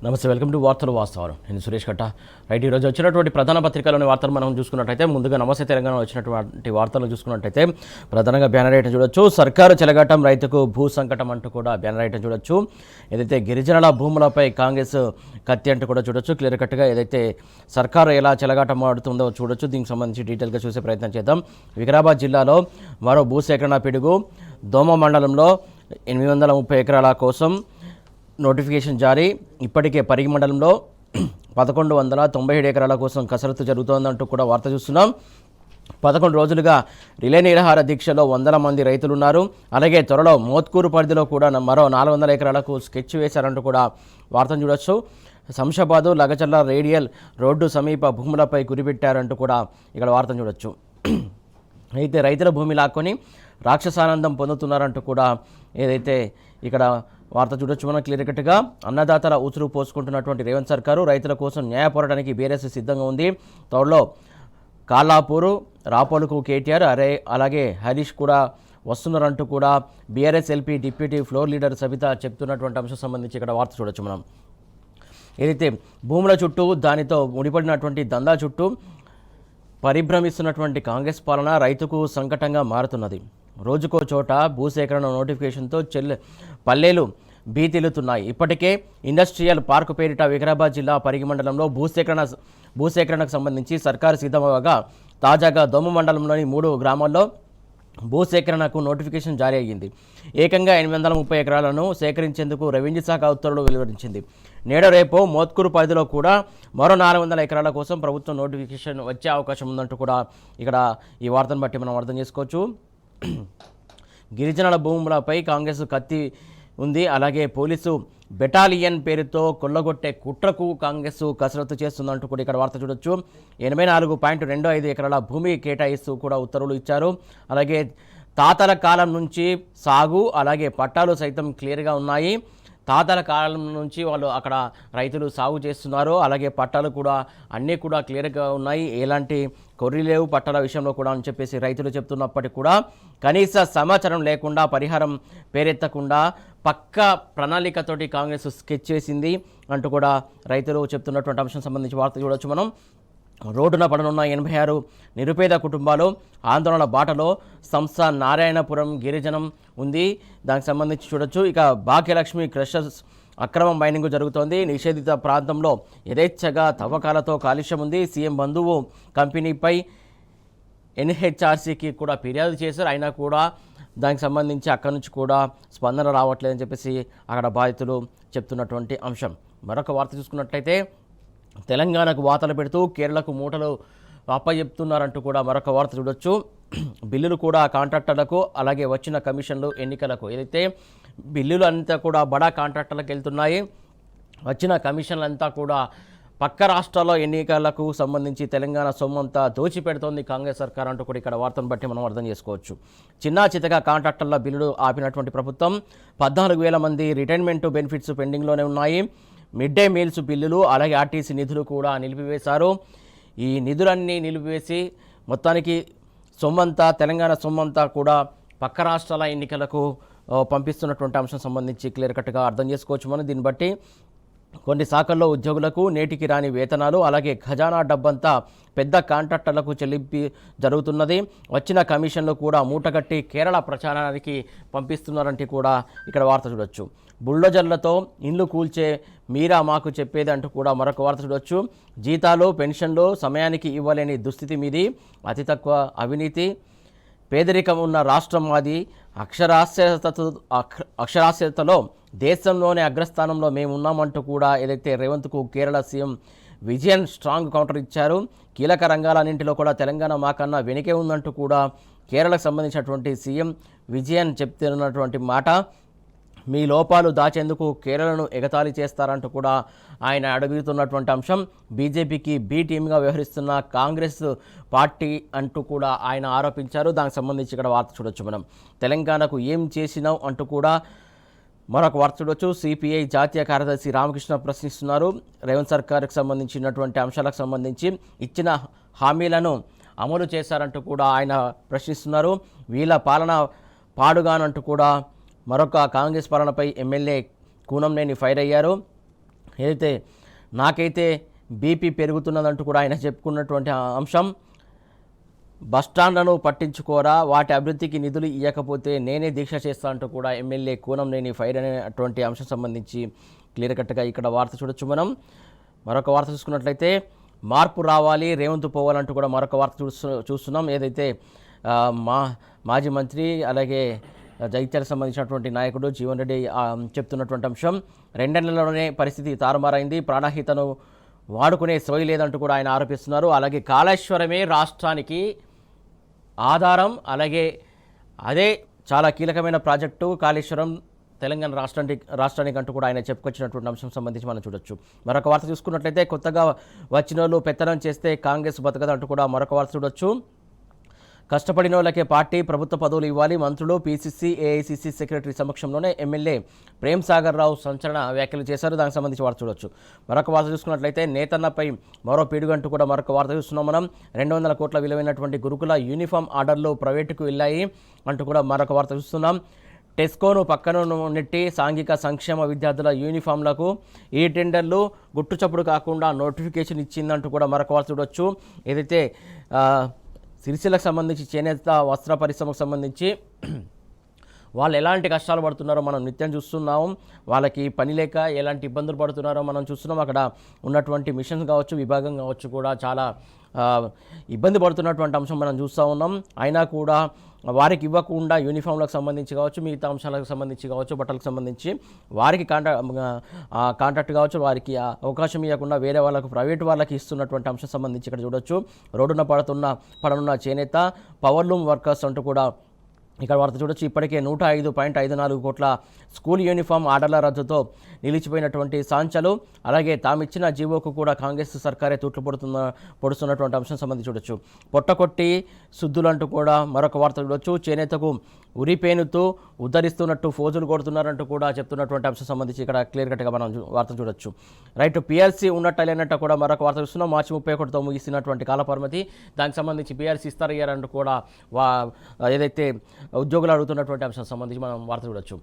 నమస్తే, welcome to వార్తలు వాస్తవాలు. నేను సురేష్ కట్ట. రైట్, ఈరోజు వచ్చినటువంటి ప్రధాన పత్రికలోని వార్తలు మనం చూసుకున్నట్టయితే ముందుగా నమస్తే తెలంగాణ వచ్చినటువంటి వార్తలు చూసుకున్నట్టయితే ప్రధానంగా బ్యానర్ ఐటమ్ చూడొచ్చు. సర్కారు చెలగాటం, రైతుకు భూ సంకటం అంటూ కూడా బ్యానర్ ఐటమ్ చూడొచ్చు. ఏదైతే గిరిజనుల భూములపై కాంగ్రెస్ కత్తి అంటూ కూడా చూడొచ్చు. క్లియర్ కట్గా ఏదైతే సర్కారు ఎలా చెలగాటం ఆడుతుందో చూడొచ్చు. దీనికి సంబంధించి డీటెయిల్గా చూసే ప్రయత్నం చేద్దాం. వికారాబాద్ జిల్లాలో మరో భూసేకరణ పిడుగు. దోమ మండలంలో 830 ఎకరాల కోసం నోటిఫికేషన్ జారీ. ఇప్పటికే పరిగి మండలంలో 1197 ఎకరాల కోసం కసరత్తు జరుగుతోందంటూ కూడా వార్త చూస్తున్నాం. 11 రోజులుగా రిలే నిరాహార దీక్షలో 100 మంది రైతులు ఉన్నారు. అలాగే త్వరలో మోత్కూరు పరిధిలో కూడా మరో 400 ఎకరాలకు స్కెచ్ వేశారంటూ కూడా వార్తను చూడొచ్చు. శంషాబాదు లగచర్ల రేడియల్ రోడ్డు సమీప భూములపై గురిపెట్టారంటూ కూడా ఇక్కడ వార్తను చూడొచ్చు. అయితే రైతుల భూమి లాక్కొని రాక్షసానందం పొందుతున్నారంటూ కూడా ఏదైతే ఇక్కడ వార్త చూడొచ్చు. మనం క్లియర్ కట్గా అన్నదాతల ఊచురు పోసుకుంటున్నటువంటి రేవంత్ సర్కారు రైతుల కోసం న్యాయ పోరాటానికి బీఆర్ఎస్ సిద్ధంగా ఉంది. త్వరలో కాలాపూరు రాపోలుకు కేటీఆర్ అలాగే హరీష్ కూడా వస్తున్నారంటూ కూడా BRS LP deputy floor leader Sabitha చెప్తున్నటువంటి అంశం సంబంధించి ఇక్కడ వార్త చూడొచ్చు. మనం ఏదైతే భూముల చుట్టూ దానితో ముడిపడినటువంటి దందా చుట్టూ పరిభ్రమిస్తున్నటువంటి కాంగ్రెస్ పాలన రైతుకు సంకటంగా మారుతున్నది. రోజుకో చోట భూసేకరణ నోటిఫికేషన్తో పల్లెలు భీతిల్లుతున్నాయి. ఇప్పటికే ఇండస్ట్రియల్ పార్కు పేరిట వికారాబాద్ జిల్లా పరిగి మండలంలో భూసేకరణకు సంబంధించి సర్కారు సిద్ధమవగా తాజాగా దోమ మండలంలోని 3 గ్రామాల్లో భూసేకరణకు నోటిఫికేషన్ జారీ అయ్యింది. ఏకంగా 830 ఎకరాలను సేకరించేందుకు రెవెన్యూ శాఖ ఉత్తర్వులు వెలువరించింది. నేడు రేపు మోత్కూరు పరిధిలో కూడా మరో 400 ఎకరాల కోసం ప్రభుత్వం నోటిఫికేషన్ వచ్చే అవకాశం ఉందంటూ కూడా ఇక్కడ ఈ వార్తను బట్టి మనం అర్థం చేసుకోవచ్చు. గిరిజనుల భూములపై కాంగ్రెస్ కత్తి ఉంది. అలాగే పోలీసు బెటాలియన్ పేరుతో కొల్లగొట్టే కుట్రకు కాంగ్రెస్ కసరత్తు చేస్తుందంటూ కూడా ఇక్కడ వార్త చూడొచ్చు. 84.25 ఎకరాల భూమి కేటాయిస్తూ కూడా ఉత్తర్వులు ఇచ్చారు. అలాగే తాతల కాలం నుంచి సాగు అలాగే పట్టాలు సైతం క్లియర్గా ఉన్నాయి. తాతల కాలం నుంచి వాళ్ళు అక్కడ రైతులు సాగు చేస్తున్నారు. అలాగే పట్టాలు కూడా అన్నీ కూడా క్లియర్గా ఉన్నాయి. ఎలాంటి కొర్రీ లేవు పట్టాల విషయంలో కూడా అని చెప్పేసి రైతులు చెప్తున్నప్పటికీ కూడా కనీస సమాచారం లేకుండా పరిహారం పేరెత్తకుండా పక్క ప్రణాళికతోటి కాంగ్రెస్ స్కెచ్ చేసింది అంటూ కూడా రైతులు చెప్తున్నటువంటి అంశం సంబంధించి వార్త చూడొచ్చు. మనం రోడ్డున పడనున్న 86 నిరుపేద కుటుంబాలు ఆందోళన బాటలో. సంస్థ నారాయణపురం గిరిజనం ఉంది. దానికి సంబంధించి చూడొచ్చు. ఇక భాగ్యలక్ష్మి క్రషర్స్ అక్రమ మైనింగ్ జరుగుతోంది. నిషేధిత ప్రాంతంలో యథేచ్ఛగా తవ్వకాలతో కాలుష్యం ఉంది. సీఎం బంధువు కంపెనీపై ఎన్హెచ్ఆర్సీకి కూడా ఫిర్యాదు చేశారు. అయినా కూడా దానికి సంబంధించి అక్కడి నుంచి కూడా స్పందన రావట్లేదని చెప్పేసి అక్కడ బాధితులు చెప్తున్నటువంటి అంశం. మరొక వార్త చూసుకున్నట్లయితే తెలంగాణకు వాతలు పెడుతూ కేరళకు మూటలు అప్పచెప్తున్నారంటూ కూడా మరొక వార్త చూడొచ్చు. బిల్లులు కూడా కాంట్రాక్టర్లకు అలాగే వచ్చిన కమిషన్లు ఎన్నికలకు. ఏదైతే బిల్లులు అంతా కూడా బడా కాంట్రాక్టర్లకు వెళ్తున్నాయి. వచ్చిన కమిషన్లంతా కూడా పక్క రాష్ట్రాల్లో ఎన్నికలకు సంబంధించి తెలంగాణ సొమ్మంతా దోచిపెడుతోంది కాంగ్రెస్ సర్కార్ అంటూ కూడా ఇక్కడ వార్తను బట్టి మనం అర్థం చేసుకోవచ్చు. చిన్నా చితగా కాంట్రాక్టర్ల బిల్లులు ఆపినటువంటి ప్రభుత్వం 14,000 మంది రిటైర్మెంట్ బెనిఫిట్స్ పెండింగ్లోనే ఉన్నాయి. మిడ్ డే మీల్స్ బిల్లులు అలాగే ఆర్టీసీ నిధులు కూడా నిలిపివేశారు. ఈ నిధులన్నీ నిలిపివేసి మొత్తానికి సొమ్మంతా తెలంగాణ సొమ్మంతా కూడా పక్క రాష్ట్రాల ఎన్నికలకు పంపిస్తున్నటువంటి అంశం సంబంధించి క్లియర్ కట్గా అర్థం చేసుకోవచ్చు. మనం దీన్ని బట్టి కొన్ని శాఖల్లో ఉద్యోగులకు నేటికి రాని వేతనాలు అలాగే ఖజానా డబ్బంతా పెద్ద కాంట్రాక్టర్లకు చెల్లింపు జరుగుతున్నది. వచ్చిన కమిషన్లు కూడా మూటగట్టి కేరళ ప్రచారానికి పంపిస్తున్నారంటే కూడా ఇక్కడ వార్త చూడొచ్చు. బుల్డోజర్లతో ఇండ్లు కూల్చే మీరా మాకు చెప్పేది అంటూ కూడా మరొక వార్త చూడొచ్చు. జీతాలు పెన్షన్లు సమయానికి ఇవ్వలేని దుస్థితి మీది. అతి తక్కువ అవినీతి పేదరికం ఉన్న రాష్ట్రం మాది. అక్షరాస్యతలో దేశంలోనే అగ్రస్థానంలో మేము ఉన్నామంటూ కూడా ఏదైతే రేవంత్కు Kerala CM Vijayan strong counter ఇచ్చారు. కీలక రంగాలన్నింటిలో కూడా తెలంగాణ మాకన్నా వెనుకే ఉందంటూ కూడా కేరళకు సంబంధించినటువంటి సీఎం విజయన్ చెప్తున్నటువంటి మాట. మీ లోపాలు దాచేందుకు కేరళను ఎగతాళి చేస్తారంటూ కూడా ఆయన అడుగుతున్నటువంటి అంశం. బీజేపీకి బి టీమ్గా వ్యవహరిస్తున్న కాంగ్రెస్ పార్టీ అంటూ కూడా ఆయన ఆరోపించారు. దానికి సంబంధించి ఇక్కడ వార్త చూడొచ్చు. మనం తెలంగాణకు ఏం చేసినావు అంటూ కూడా మరొక వార్త చూడొచ్చు. సిపిఐ జాతీయ కార్యదర్శి రామకృష్ణ ప్రశ్నిస్తున్నారు. రేవంత్ సర్కార్కి సంబంధించినటువంటి అంశాలకు సంబంధించి ఇచ్చిన హామీలను అమలు చేశారంటూ కూడా ఆయన ప్రశ్నిస్తున్నారు. వీళ్ళ పాలన పాడుగానంటూ కూడా మరొక కాంగ్రెస్ పాలనపై ఎమ్మెల్యే కూనంనేని ఫైర్ అయ్యారు. ఏదైతే నాకైతే బీపీ పెరుగుతున్నదంటూ కూడా ఆయన చెప్పుకున్నటువంటి అంశం. బస్టాండ్లను పట్టించుకోరా, వాటి అభివృద్ధికి నిధులు ఇవ్వకపోతే నేనే దీక్ష చేస్తా అంటూ కూడా ఎమ్మెల్యే కూనంనేని ఫైర్ అనేటువంటి అంశం సంబంధించి క్లియర్ కట్గా ఇక్కడ వార్త చూడొచ్చు మనం. మరొక వార్త చూసుకున్నట్లయితే మార్పు రావాలి, రేవంత్ పోవాలంటూ కూడా మరొక వార్త చూస్తున్నాం. ఏదైతే మాజీ మంత్రి అలాగే జగిత్యాలకు సంబంధించినటువంటి నాయకుడు జీవన్ రెడ్డి చెప్తున్నటువంటి అంశం. 2 నెలల్లోనే పరిస్థితి తారుమారైంది, ప్రాణహితను వాడుకునే సోయి లేదంటూ కూడా ఆయన ఆరోపిస్తున్నారు. అలాగే కాళేశ్వరమే రాష్ట్రానికి ఆధారం, అలాగే అదే చాలా కీలకమైన ప్రాజెక్టు కాళేశ్వరం తెలంగాణ రాష్ట్రానికి అంటూ కూడా ఆయన చెప్పుకొచ్చినటువంటి అంశం సంబంధించి మనం చూడొచ్చు. మరొక వార్త చూసుకున్నట్లయితే కొత్తగా వచ్చిన వాళ్ళు పెత్తనం చేస్తే కాంగ్రెస్ బతకదంటూ కూడా మరొక వార్త చూడొచ్చు. కష్టపడిన వాళ్ళకే పార్టీ ప్రభుత్వ పదవులు ఇవ్వాలి, మంత్రులు పీసీసీ ఏఐసీసీ సెక్రటరీ సమక్షంలోనే ఎమ్మెల్యే ప్రేమ్ సాగర్ రావు సంచలన వ్యాఖ్యలు చేశారు. దానికి సంబంధించి వార్త చూడొచ్చు. మరొక వార్త చూసుకున్నట్లయితే నేతన్నపై మరో పిడుగంటూ కూడా మరొక వార్త చూస్తున్నాం మనం. 200 కోట్ల విలువైనటువంటి గురుకుల యూనిఫామ్ ఆర్డర్లు ప్రైవేటుకు వెళ్ళాయి అంటూ కూడా మరొక వార్త చూస్తున్నాం. టెస్కోను పక్కన నెట్టి సాంఘిక సంక్షేమ విద్యార్థుల యూనిఫామ్లకు ఈ టెండర్లు గుట్టుచప్పుడు కాకుండా నోటిఫికేషన్ ఇచ్చిందంటూ కూడా మరొక వార్త చూడొచ్చు. ఏదైతే సిరిసిల్లకు సంబంధించి చేనేత వస్త్ర పరిశ్రమకు సంబంధించి వాళ్ళు ఎలాంటి కష్టాలు పడుతున్నారో మనం నిత్యం చూస్తున్నాం. వాళ్ళకి పని లేక ఎలాంటి ఇబ్బందులు పడుతున్నారో మనం చూస్తున్నాం. అక్కడ ఉన్నటువంటి మిషన్స్ కావచ్చు, విభాగం కావచ్చు కూడా చాలా ఇబ్బంది పడుతున్నటువంటి అంశం మనం చూస్తూ ఉన్నాం. అయినా కూడా వారికి ఇవ్వకుండా యూనిఫామ్లకు సంబంధించి కావచ్చు, మిగతా అంశాలకు సంబంధించి కావచ్చు, బట్టలకు సంబంధించి వారికి కాంట్రాక్ట్ కావచ్చు, వారికి అవకాశం ఇవ్వకుండా వేరే వాళ్ళకు ప్రైవేట్ వాళ్ళకి ఇస్తున్నటువంటి అంశం సంబంధించి ఇక్కడ చూడొచ్చు. రోడ్డున పడనున్న చేనేత పవర్లూమ్ వర్కర్స్ అంటూ కూడా ఇక్కడ వార్త చూడొచ్చు. ఇప్పటికే 105.54 కోట్ల స్కూల్ యూనిఫామ్ ఆర్డర్ల రద్దుతో నిలిచిపోయినటువంటి సాంచలు, అలాగే తామిచ్చిన జీవోకు కూడా కాంగ్రెస్ సర్కారే తూట్లు పొడుస్తున్నటువంటి అంశం సంబంధించి చూడొచ్చు. పొట్టకొట్టి శుద్ధులంటూ కూడా మరొక వార్త చూడొచ్చు. చేనేతకు ఉరిపేనుతూ ఉద్ధరిస్తున్నట్టు ఫోజులు కొడుతున్నారంటూ కూడా చెప్తున్నటువంటి అంశం సంబంధించి ఇక్కడ క్లియర్ కట్గా మనం వార్త చూడొచ్చు. రైట్, పిఆర్సీ ఉన్నట్టు లేనట్టు కూడా మరొక వార్త చూస్తున్నాం. మార్చి 31తో ముగిసినటువంటి కాలపరిమితి, దానికి సంబంధించి పిఆర్సీ ఇస్తారయ్యారంటూ కూడా ఏదైతే ఉద్యోగులు అడుగుతున్నటువంటి అంశం సంబంధించి మనం వార్త చూడొచ్చు.